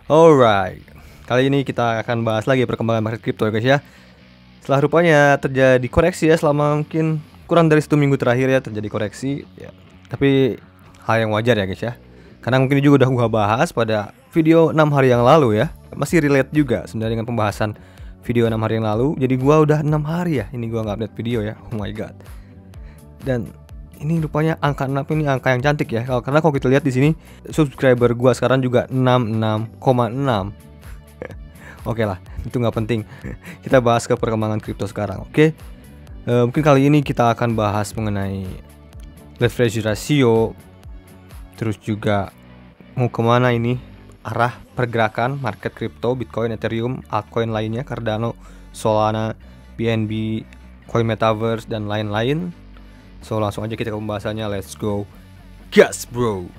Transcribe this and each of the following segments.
Alright, kali ini kita akan bahas lagi perkembangan market crypto ya guys ya. Setelah rupanya terjadi koreksi ya selama mungkin kurang dari 1 minggu terakhir ya terjadi koreksi ya. Tapi hal yang wajar ya guys ya. Karena mungkin juga udah gua bahas pada video 6 hari yang lalu ya. Masih relate juga sebenarnya dengan pembahasan video 6 hari yang lalu. Jadi gua udah 6 hari ya ini gua nggak update video ya. Oh my god. Dan ini rupanya angka 6 ini angka yang cantik ya. Karena kalau kita lihat di sini subscriber gua sekarang juga 66,6. Oke lah, itu nggak penting. Kita bahas ke perkembangan kripto sekarang. Oke. Mungkin kali ini kita akan bahas mengenai leverage ratio, terus juga mau kemana ini arah pergerakan market kripto, Bitcoin, Ethereum, altcoin lainnya, Cardano, Solana, BNB, Coin Metaverse dan lain-lain. So langsung aja kita ke pembahasannya. Let's go, gas bro.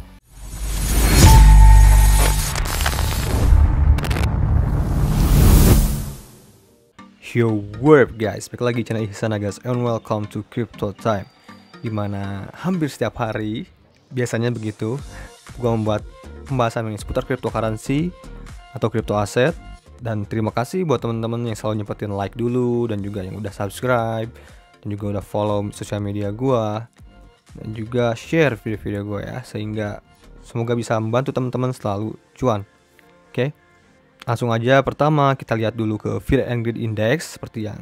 Yo, what up guys, balik lagi channel Ihsan guys, and welcome to Crypto Time. Dimana hampir setiap hari, biasanya begitu, gua membuat pembahasan ini seputar cryptocurrency atau crypto aset. Dan terima kasih buat teman-teman yang selalu nyepetin like dulu, dan juga yang udah subscribe, dan juga udah follow sosial media gua, dan juga share video-video gua ya, sehingga semoga bisa membantu teman-teman selalu cuan. Oke? Langsung aja, pertama kita lihat dulu ke Fear and Greed Index. Seperti yang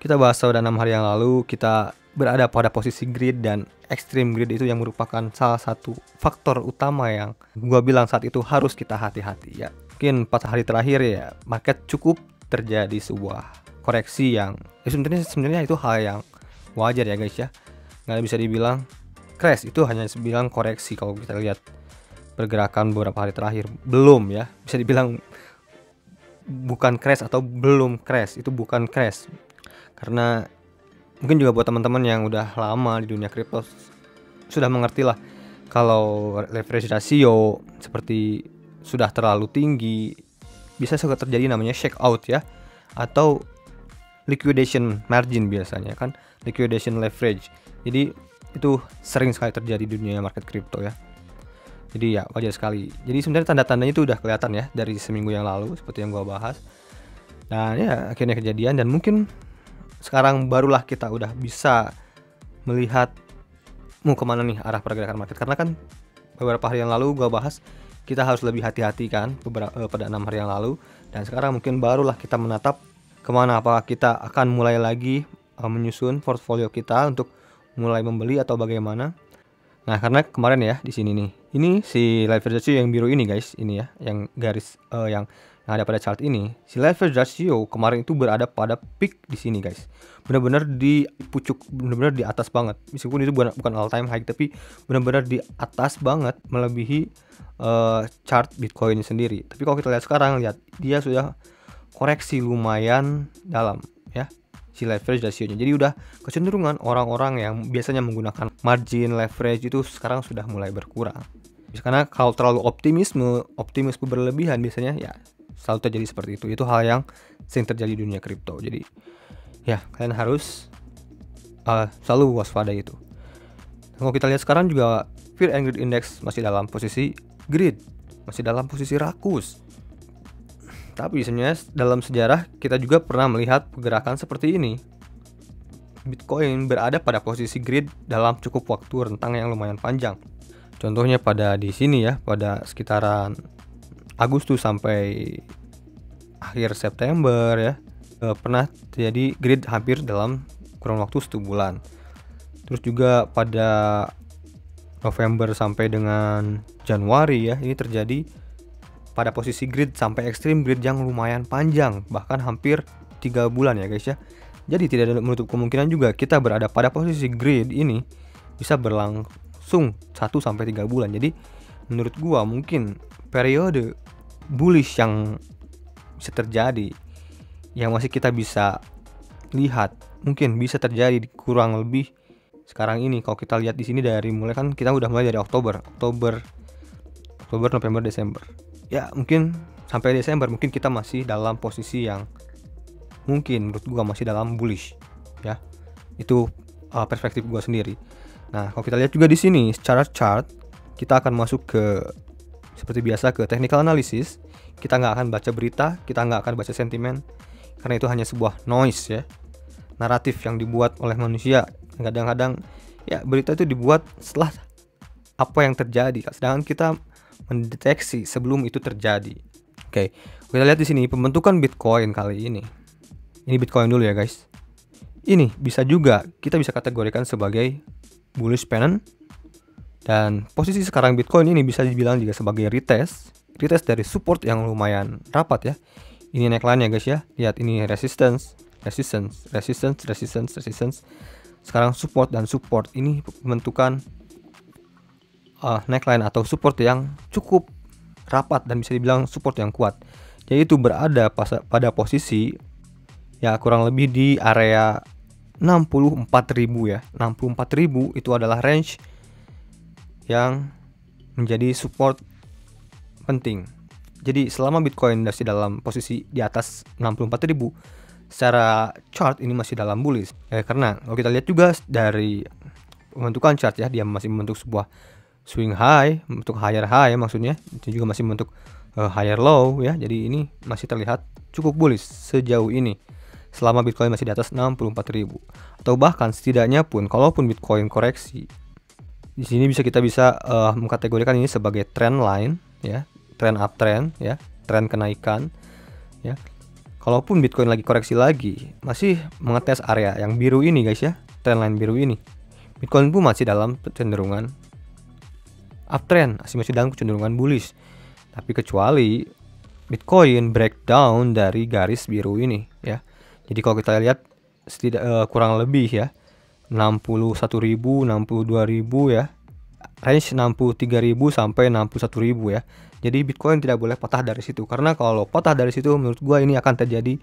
kita bahas pada 6 hari yang lalu, kita berada pada posisi greed, dan extreme greed itu yang merupakan salah satu faktor utama yang gua bilang saat itu harus kita hati-hati ya. Mungkin 4 hari terakhir ya, market cukup terjadi sebuah koreksi yang sebenarnya itu hal yang wajar ya guys ya. Nggak bisa dibilang crash, itu hanya dibilang koreksi. Kalau kita lihat pergerakan beberapa hari terakhir, belum ya, bisa dibilang bukan crash atau belum crash, itu bukan crash. Karena mungkin juga buat teman-teman yang udah lama di dunia kripto sudah mengerti lah kalau leverage ratio seperti sudah terlalu tinggi bisa suka terjadi namanya shake out ya, atau liquidation margin biasanya kan, liquidation leverage. Jadi itu sering sekali terjadi di dunia market kripto ya. Jadi ya wajar sekali. Jadi sebenarnya tanda-tandanya itu udah kelihatan ya dari seminggu yang lalu seperti yang gua bahas. Nah ya akhirnya kejadian, dan mungkin sekarang barulah kita udah bisa melihat mau kemana nih arah pergerakan market. Karena kan beberapa hari yang lalu gua bahas kita harus lebih hati-hati kan pada 6 hari yang lalu. Dan sekarang mungkin barulah kita menatap kemana, apakah kita akan mulai lagi menyusun portfolio kita untuk mulai membeli atau bagaimana. Nah karena kemarin ya di sini nih, ini si leverage ratio yang biru ini guys, ini ya yang garis yang ada pada chart ini, si leverage ratio kemarin itu berada pada peak di sini guys, benar-benar di pucuk, benar-benar di atas banget. Meskipun itu bukan all time high, tapi benar-benar di atas banget, melebihi chart Bitcoin sendiri. Tapi kalau kita lihat sekarang, lihat dia sudah koreksi lumayan dalam ya si leverage ratio-nya. Jadi udah kecenderungan orang-orang yang biasanya menggunakan margin leverage itu sekarang sudah mulai berkurang. Karena kalau terlalu optimisme berlebihan biasanya ya selalu terjadi seperti itu. Itu hal yang sering terjadi di dunia kripto. Jadi ya kalian harus selalu waspada itu. Kalau kita lihat sekarang juga Fear and Greed Index masih dalam posisi greed, masih dalam posisi rakus. Tapi sebenarnya dalam sejarah kita juga pernah melihat pergerakan seperti ini. Bitcoin berada pada posisi greed dalam cukup waktu rentang yang lumayan panjang. Contohnya pada di sini ya, pada sekitaran Agustus sampai akhir September ya, pernah terjadi greed hampir dalam kurang waktu 1 bulan. Terus juga pada November sampai dengan Januari ya, ini terjadi pada posisi greed sampai ekstrim greed yang lumayan panjang, bahkan hampir 3 bulan ya guys ya. Jadi tidak ada menutup kemungkinan juga kita berada pada posisi greed ini bisa berlangsung 1-3 bulan. Jadi menurut gua mungkin periode bullish yang bisa terjadi, yang masih kita bisa lihat, mungkin bisa terjadi di kurang lebih sekarang ini. Kalau kita lihat di sini dari mulai kan kita udah mulai dari Oktober, November, Desember. Ya mungkin sampai Desember mungkin kita masih dalam posisi yang mungkin menurut gua masih dalam bullish ya. Itu perspektif gua sendiri. Nah kalau kita lihat juga di sini secara chart, kita akan masuk ke seperti biasa ke technical analysis. Kita nggak akan baca berita, kita nggak akan baca sentimen, karena itu hanya sebuah noise ya, naratif yang dibuat oleh manusia. Kadang-kadang ya berita itu dibuat setelah apa yang terjadi, sedangkan kita mendeteksi sebelum itu terjadi. Oke, kita lihat di sini pembentukan Bitcoin kali ini. Ini Bitcoin dulu ya guys. Ini bisa juga kita bisa kategorikan sebagai bullish pennant, dan posisi sekarang Bitcoin ini bisa dibilang juga sebagai retest dari support yang lumayan rapat ya. Ini neckline ya guys ya. Lihat ini resistance. Sekarang support dan support. Ini pembentukan neckline atau support yang cukup rapat dan bisa dibilang support yang kuat. Yaitu berada pada posisi ya kurang lebih di area 64.000 ya. 64.000 itu adalah range yang menjadi support penting. Jadi selama Bitcoin masih dalam posisi di atas 64.000, secara chart ini masih dalam bullish. Karena kalau kita lihat juga dari pembentukan chart ya, dia masih membentuk sebuah swing high, membentuk higher high maksudnya. Itu juga masih membentuk higher low ya. Jadi ini masih terlihat cukup bullish sejauh ini selama Bitcoin masih di atas 64.000. Atau bahkan setidaknya pun kalaupun Bitcoin koreksi, di sini kita bisa mengkategorikan ini sebagai trend line ya, trend uptrend ya, tren kenaikan ya. Kalaupun Bitcoin lagi koreksi lagi, masih mengetes area yang biru ini guys ya, trend line biru ini, Bitcoin pun masih dalam kecenderungan uptrend, masih dalam kecenderungan bullish. Tapi kecuali Bitcoin breakdown dari garis biru ini ya. Jadi kalau kita lihat kurang lebih ya 61.000, 62.000 ya, range 63.000 sampai 61.000 ya. Jadi Bitcoin tidak boleh patah dari situ, karena kalau patah dari situ menurut gua ini akan terjadi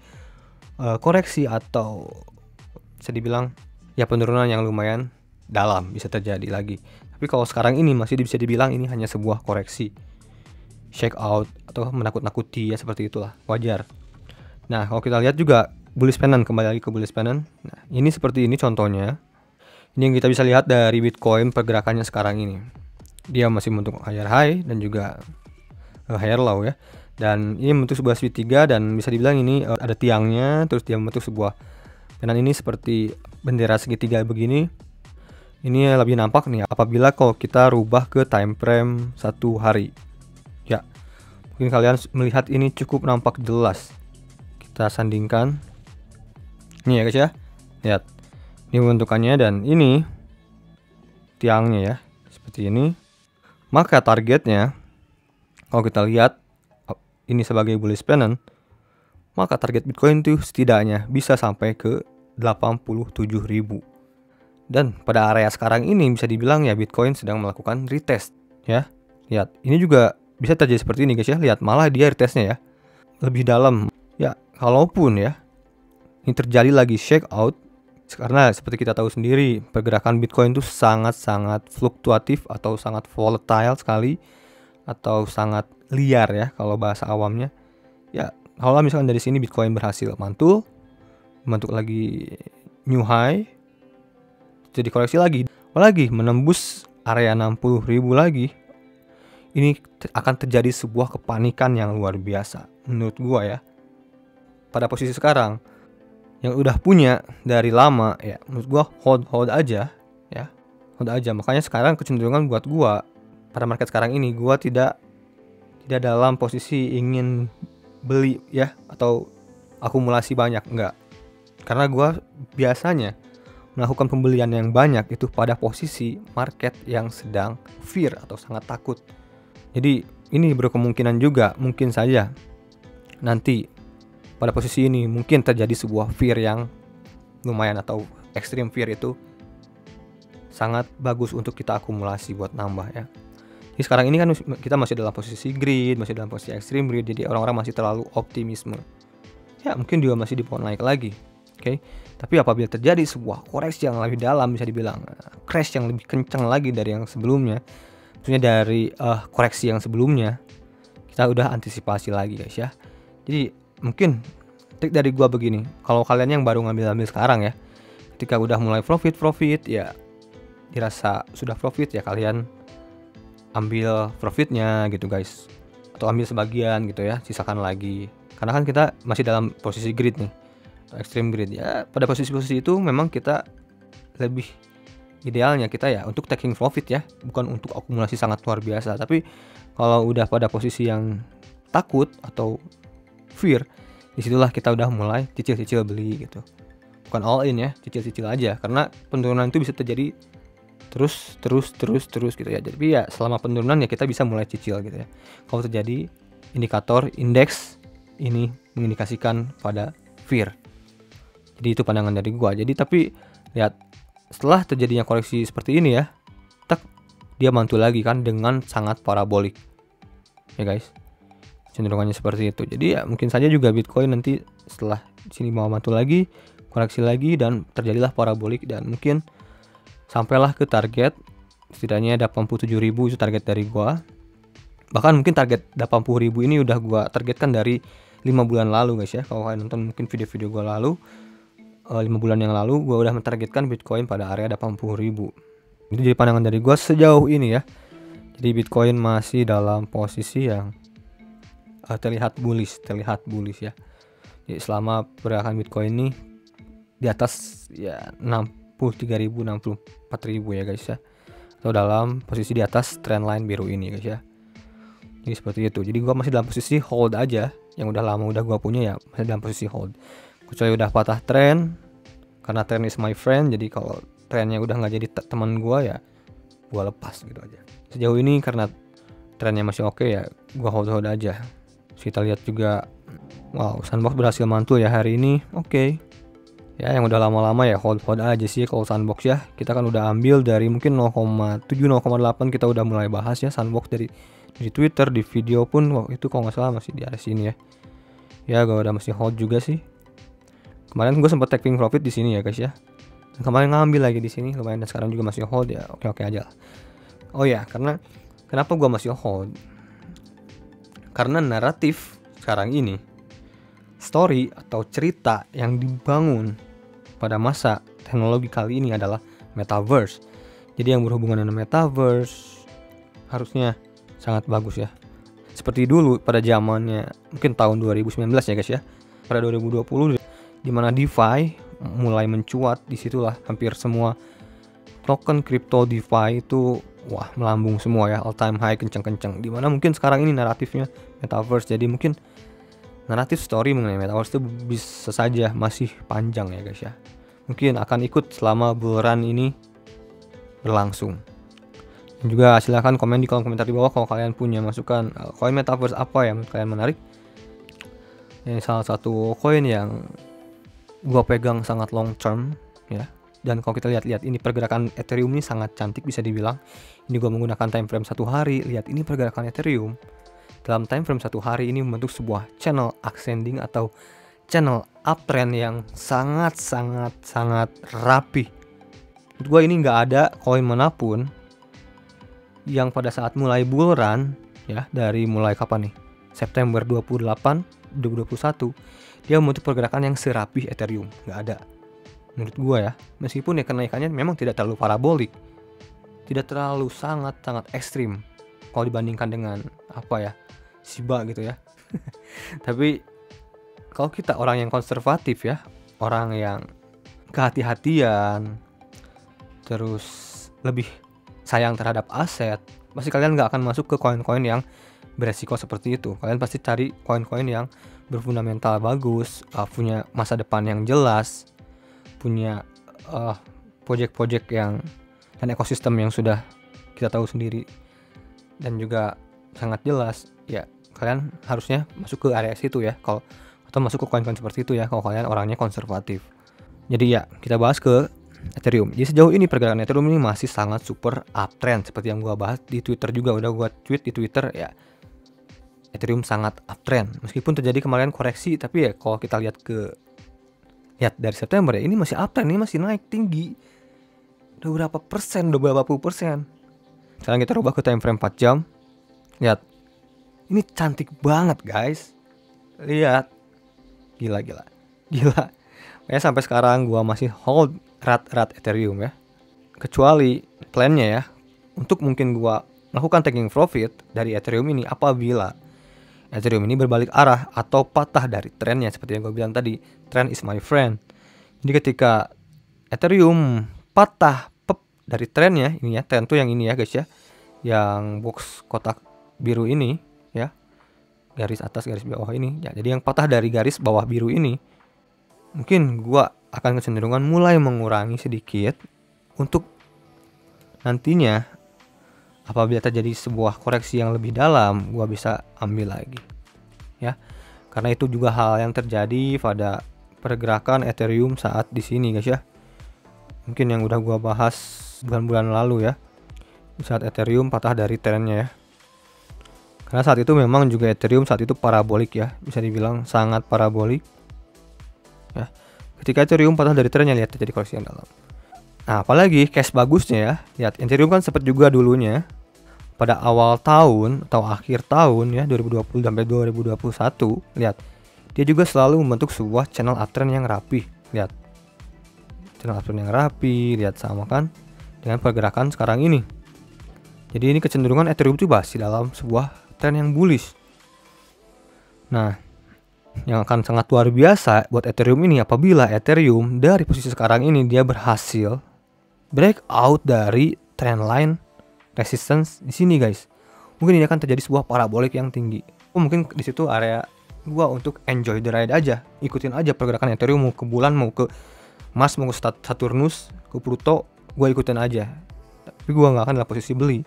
koreksi atau bisa dibilang ya penurunan yang lumayan dalam, bisa terjadi lagi. Tapi kalau sekarang ini masih bisa dibilang ini hanya sebuah koreksi, shake out atau menakut-nakuti ya, seperti itulah, wajar. Nah kalau kita lihat juga bullish pennant, kembali lagi ke bullish pennant. Nah ini seperti ini contohnya. Ini yang kita bisa lihat dari Bitcoin pergerakannya sekarang ini. Dia masih membentuk higher high dan juga higher low ya. Dan ini membentuk sebuah sweep 3 dan bisa dibilang ini ada tiangnya. Terus dia membentuk sebuah pennant ini seperti bendera segitiga begini. Ini lebih nampak nih apabila kalau kita rubah ke time frame 1 hari. Ya, mungkin kalian melihat ini cukup nampak jelas. Kita sandingkan. Ini ya guys ya. Lihat. Ini bentukannya dan ini tiangnya ya, seperti ini. Maka targetnya kalau kita lihat ini sebagai bullish pennant, maka target Bitcoin itu setidaknya bisa sampai ke 87.000. Dan pada area sekarang ini bisa dibilang ya Bitcoin sedang melakukan retest ya. Lihat, ini juga bisa terjadi seperti ini guys ya. Lihat, malah dia retestnya ya lebih dalam. Ya, kalaupun ya ini terjadi lagi shake out, karena seperti kita tahu sendiri pergerakan Bitcoin itu sangat-sangat fluktuatif atau sangat volatile sekali, atau sangat liar ya kalau bahasa awamnya. Ya, kalau misalkan dari sini Bitcoin berhasil mantul, membentuk lagi new high, jadi koreksi lagi, apalagi menembus area 60.000 lagi, ini akan terjadi sebuah kepanikan yang luar biasa menurut gua ya. Pada posisi sekarang yang udah punya dari lama ya, menurut gua hold aja ya, hold aja. Makanya sekarang kecenderungan buat gua pada market sekarang ini, gua tidak dalam posisi ingin beli ya atau akumulasi banyak, enggak. Karena gua biasanya melakukan pembelian yang banyak itu pada posisi market yang sedang fear atau sangat takut. Jadi ini berkemungkinan juga mungkin saja nanti pada posisi ini mungkin terjadi sebuah fear yang lumayan atau extreme fear, itu sangat bagus untuk kita akumulasi buat nambah ya. Jadi sekarang ini kan kita masih dalam posisi greed, masih dalam posisi extreme greed, jadi orang-orang masih terlalu optimisme. Ya mungkin juga masih di pohon naik lagi. Oke. Tapi apabila terjadi sebuah koreksi yang lebih dalam, bisa dibilang crash yang lebih kencang lagi dari yang sebelumnya, maksudnya dari koreksi yang sebelumnya, kita udah antisipasi lagi guys ya. Jadi mungkin trik dari gua begini, kalau kalian yang baru ngambil sekarang ya, ketika udah mulai profit ya, dirasa sudah profit ya, kalian ambil profitnya gitu guys, atau ambil sebagian gitu ya, sisakan lagi. Karena kan kita masih dalam posisi greed nih, extreme greed ya. Pada posisi-posisi itu memang kita lebih idealnya kita ya untuk taking profit ya, bukan untuk akumulasi sangat luar biasa. Tapi kalau udah pada posisi yang takut atau fear, disitulah kita udah mulai cicil-cicil beli gitu. Bukan all in ya, cicil-cicil aja, karena penurunan itu bisa terjadi terus gitu ya. Jadi ya selama penurunan ya kita bisa mulai cicil gitu ya. Kalau terjadi indikator indeks ini mengindikasikan pada fear. Jadi itu pandangan dari gua. Jadi tapi lihat setelah terjadinya koreksi seperti ini ya, dia mantul lagi kan dengan sangat parabolik. Ya guys. Cenderungannya seperti itu. Jadi ya mungkin saja juga Bitcoin nanti setelah sini mau mantul lagi, koreksi lagi, dan terjadilah parabolik, dan mungkin sampailah ke target setidaknya 87.000 itu target dari gua. Bahkan mungkin target 80.000 ini udah gua targetkan dari 5 bulan lalu guys ya. Kalau kalian nonton mungkin video-video gua lalu 5 bulan yang lalu gua udah mentargetkan Bitcoin pada area 80.000. Itu jadi pandangan dari gua sejauh ini ya. Jadi Bitcoin masih dalam posisi yang terlihat bullish ya. Jadi selama pergerakan Bitcoin ini di atas ya 63.000 64.000 ya guys ya, atau dalam posisi di atas trendline biru ini guys ya. Jadi seperti itu. Jadi gua masih dalam posisi hold aja, yang udah lama udah gua punya ya masih dalam posisi hold. Kecuali udah patah trend, karena trend is my friend. Jadi kalau trendnya udah nggak jadi teman gua ya gua lepas gitu aja. Sejauh ini karena trendnya masih oke ya gua hold aja. Kita lihat juga, wow, Sandbox berhasil mantul ya hari ini. Oke. Ya yang udah lama-lama ya hold aja sih kalau Sandbox ya. Kita kan udah ambil dari mungkin 0,7 0,8 kita udah mulai bahas ya Sandbox dari Twitter, di video pun waktu itu kalau nggak salah masih di area sini ya. Ya gue udah masih hold juga sih. Kemarin gue sempat taking profit di sini ya guys ya. Dan kemarin ngambil lagi di sini lumayan, dan sekarang juga masih hold ya. Oke aja lah. Oh ya, karena kenapa gue masih hold? Karena naratif sekarang ini, story atau cerita yang dibangun pada masa teknologi kali ini adalah metaverse. Jadi yang berhubungan dengan metaverse harusnya sangat bagus ya. Seperti dulu pada zamannya mungkin tahun 2019 ya guys ya. Pada 2020 di mana DeFi mulai mencuat, disitulah hampir semua token crypto DeFi itu wah melambung semua ya, all time high kenceng-kenceng. Dimana mungkin sekarang ini naratifnya metaverse, jadi mungkin naratif story mengenai metaverse itu bisa saja masih panjang ya guys ya. Mungkin akan ikut selama bull run ini berlangsung. Dan juga silahkan komen di kolom komentar di bawah kalau kalian punya masukan koin metaverse apa yang kalian menarik. Ini salah satu koin yang gua pegang sangat long term ya. Dan kalau kita lihat ini pergerakan Ethereum ini sangat cantik bisa dibilang. Ini gua menggunakan time frame 1 hari. Lihat ini pergerakan Ethereum dalam time frame 1 hari ini membentuk sebuah channel ascending atau channel uptrend yang sangat rapi. Menurut gua ini nggak ada koin manapun yang pada saat mulai bull run ya, dari mulai kapan nih? September 28 2021 dia membentuk pergerakan yang serapih Ethereum. Nggak ada. Menurut gua ya, meskipun ya kenaikannya memang tidak terlalu parabolik, tidak terlalu sangat ekstrim kalau dibandingkan dengan apa ya, Shiba gitu ya. Tapi kalau kita orang yang konservatif ya, orang yang kehati-hatian, terus lebih sayang terhadap aset, pasti kalian nggak akan masuk ke koin-koin yang beresiko seperti itu. Kalian pasti cari koin-koin yang berfundamental bagus, punya masa depan yang jelas, punya project-project yang dan ekosistem yang sudah kita tahu sendiri dan juga sangat jelas ya. Kalian harusnya masuk ke area situ ya, kalau atau masuk ke koin-koin seperti itu ya kalau kalian orangnya konservatif. Jadi ya kita bahas ke Ethereum. Jadi sejauh ini pergerakan Ethereum ini masih sangat super uptrend seperti yang gua bahas di Twitter juga, udah gua tweet di Twitter ya. Ethereum sangat uptrend meskipun terjadi kemarin koreksi, tapi ya kalau kita lihat dari September ya, ini masih uptrend, ini masih naik tinggi. Udah berapa persen, udah berapa puluh persen. Sekarang kita rubah ke time frame 4 jam. Lihat. Ini cantik banget, guys. Lihat. Gila. Kayak sampai sekarang gua masih hold rat Ethereum ya. Kecuali plannya ya, untuk mungkin gua melakukan taking profit dari Ethereum ini apabila Ethereum ini berbalik arah atau patah dari trennya, seperti yang gue bilang tadi, trend is my friend. Jadi ketika Ethereum patah dari trennya ini ya, tren tuh yang ini ya guys ya, yang box kotak biru ini ya, garis atas garis bawah ini ya. Jadi yang patah dari garis bawah biru ini, mungkin gua akan kecenderungan mulai mengurangi sedikit untuk nantinya apabila terjadi sebuah koreksi yang lebih dalam, gua bisa ambil lagi ya. Karena itu juga hal yang terjadi pada pergerakan Ethereum saat di sini guys ya. Mungkin yang udah gua bahas bulan-bulan lalu ya, saat Ethereum patah dari trennya ya. Karena saat itu memang juga Ethereum saat itu parabolik ya, bisa dibilang sangat parabolik ya. Ketika Ethereum patah dari trennya, lihat terjadi koreksi yang dalam. Nah, apalagi case bagusnya ya, lihat Ethereum kan sempat juga dulunya pada awal tahun atau akhir tahun ya, 2020 sampai 2021, lihat dia juga selalu membentuk sebuah channel uptrend yang rapi. Lihat channel uptrend yang rapi, lihat sama kan dengan pergerakan sekarang ini. Jadi ini kecenderungan Ethereum itu masih dalam sebuah tren yang bullish. Nah, yang akan sangat luar biasa buat Ethereum ini apabila Ethereum dari posisi sekarang ini dia berhasil breakout dari trend line resistance di sini guys. Mungkin ini akan terjadi sebuah parabolik yang tinggi. Mungkin di situ area gua untuk enjoy the ride aja, ikutin aja pergerakan Ethereum, mau ke bulan, mau ke Mars, mau ke Saturnus, ke Pluto, gua ikutin aja. Tapi gua nggak akan dalam posisi beli.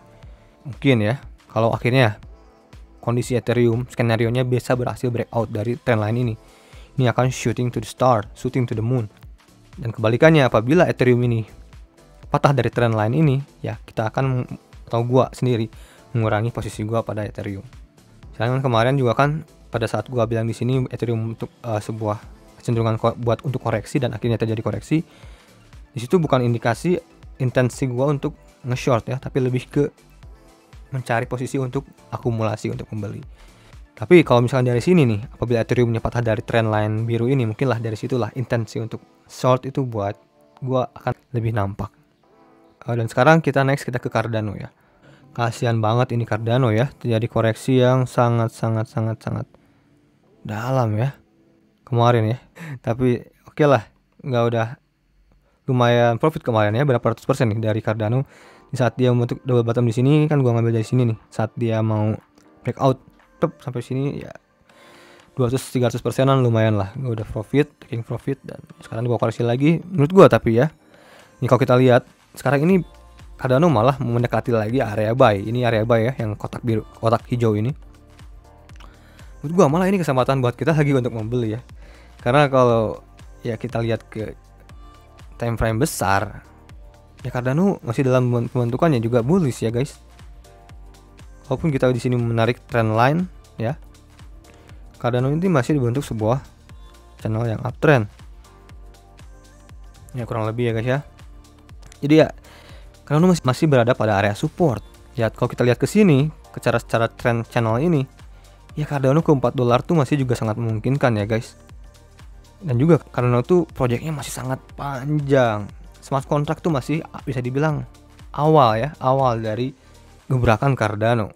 Mungkin ya, kalau akhirnya kondisi Ethereum skenario-nya bisa berhasil breakout dari trend line ini akan shooting to the star, shooting to the moon. Dan kebalikannya, apabila Ethereum ini patah dari trend line ini, ya kita akan, atau gua sendiri, mengurangi posisi gua pada Ethereum. Misalnya kemarin juga kan pada saat gua bilang di sini Ethereum untuk sebuah kecenderungan buat untuk koreksi dan akhirnya terjadi koreksi. Di situ bukan indikasi intensi gua untuk nge-short ya, tapi lebih ke mencari posisi untuk akumulasi untuk membeli. Tapi kalau misalnya dari sini nih, apabila Ethereum patah dari trend line biru ini, mungkinlah dari situlah intensi untuk short itu buat gua akan lebih nampak. Dan sekarang kita ke Cardano ya. Kasihan banget ini Cardano ya, terjadi koreksi yang sangat dalam ya kemarin ya. Tapi oke lah, nggak udah lumayan profit kemarin ya, berapa ratus persen nih dari Cardano. Di saat dia membentuk double bottom di sini kan gua ngambil dari sini nih, saat dia mau breakout sampai sini ya 200-300 persenan lumayan lah, gua udah taking profit. Dan sekarang gua koreksi lagi menurut gua. Tapi ya, ini kalau kita lihat sekarang ini Cardano malah mendekati lagi area buy. Ini area buy ya, yang kotak biru, kotak hijau ini. Menurut gua malah ini kesempatan buat kita lagi untuk membeli ya. Karena kalau ya kita lihat ke time frame besar, ya Cardano masih dalam pembentukannya juga bullish ya guys. Walaupun kita di sini menarik trend line ya, Cardano ini masih dibentuk sebuah channel yang uptrend. Ya kurang lebih ya guys ya. Jadi ya Cardano masih berada pada area support. Ya kalau kita lihat ke sini, secara trend channel ini, ya Cardano ke $4 tuh masih juga sangat memungkinkan ya guys. Dan juga Cardano tuh proyeknya masih sangat panjang. Smart contract tuh masih bisa dibilang awal dari gebrakan Cardano.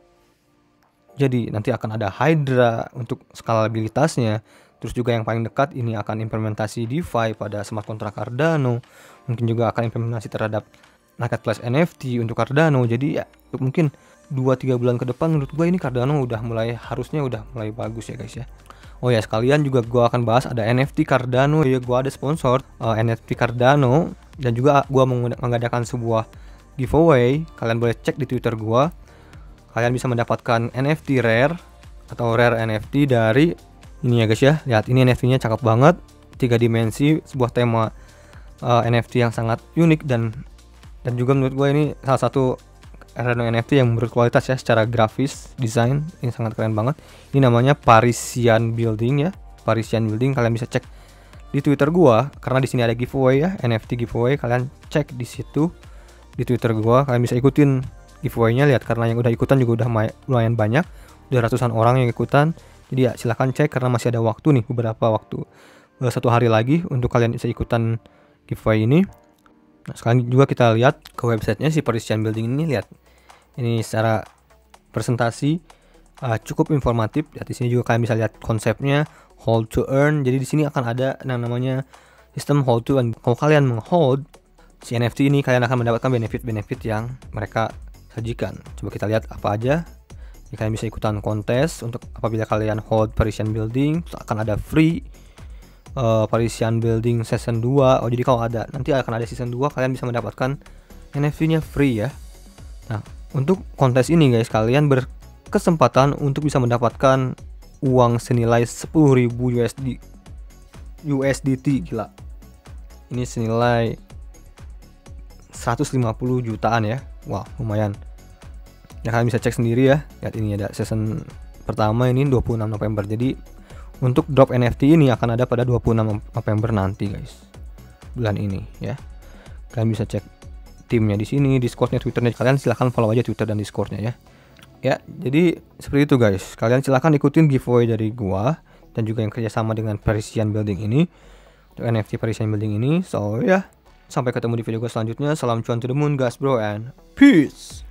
Jadi nanti akan ada Hydra untuk skalabilitasnya. Terus juga yang paling dekat ini akan implementasi DeFi pada smart contract Cardano. Mungkin juga akan implementasi terhadap marketplace NFT untuk Cardano. Jadi ya mungkin 2-3 bulan ke depan menurut gue ini Cardano harusnya udah mulai bagus ya guys ya. Oh ya, sekalian juga gue akan bahas ada NFT Cardano ya. Gue ada sponsor NFT Cardano, dan juga gue mengadakan sebuah giveaway. Kalian boleh cek di Twitter gue. Kalian bisa mendapatkan NFT rare atau rare NFT dari ini ya guys ya. Lihat ini NFT-nya cakep banget, 3 dimensi, sebuah tema NFT yang sangat unik dan juga menurut gue ini salah satu Cardano NFT yang berkualitas ya, secara grafis, desain ini sangat keren banget. Ini namanya Parisian Building ya. Parisian Building, kalian bisa cek di Twitter gua karena di sini ada giveaway ya, NFT giveaway. Kalian cek di situ di Twitter gua, kalian bisa ikutin giveaway-nya. Lihat, karena yang udah ikutan juga udah lumayan banyak, udah ratusan orang yang ikutan. Jadi ya silahkan cek karena masih ada waktu nih, beberapa waktu, 1 hari lagi untuk kalian bisa ikutan giveaway ini. Nah, sekarang juga kita lihat ke websitenya si Parisian Building ini. Lihat ini secara presentasi, cukup informatif. Di sini juga kalian bisa lihat konsepnya, hold to earn. Jadi di sini akan ada yang namanya sistem hold to earn. Kalau kalian menghold si NFT ini, kalian akan mendapatkan benefit-benefit yang mereka sajikan. Coba kita lihat apa aja. Kalian bisa ikutan kontes untuk apabila kalian hold Parisian Building, akan ada free Parisian Building Season 2. Jadi kalau nanti akan ada Season 2, kalian bisa mendapatkan NFT-nya free ya. Nah, untuk kontes ini guys, kalian berkesempatan untuk bisa mendapatkan uang senilai 10.000 USDT. Gila. Ini senilai 150 jutaan ya. Wah, lumayan. Ya, kalian bisa cek sendiri ya. Lihat ini ada season pertama ini 26 November. Jadi untuk drop NFT ini akan ada pada 26 November nanti guys. Bulan ini ya. Kalian bisa cek timnya di sini, Discordnya, Twitternya. Kalian silahkan follow aja Twitter dan Discordnya ya. Ya, jadi seperti itu guys. Kalian silahkan ikutin giveaway dari gua dan juga yang kerjasama dengan Parisian Building ini, untuk NFT Parisian Building ini. So ya, sampai ketemu di video gua selanjutnya. Salam cuan to the moon guys bro, and peace.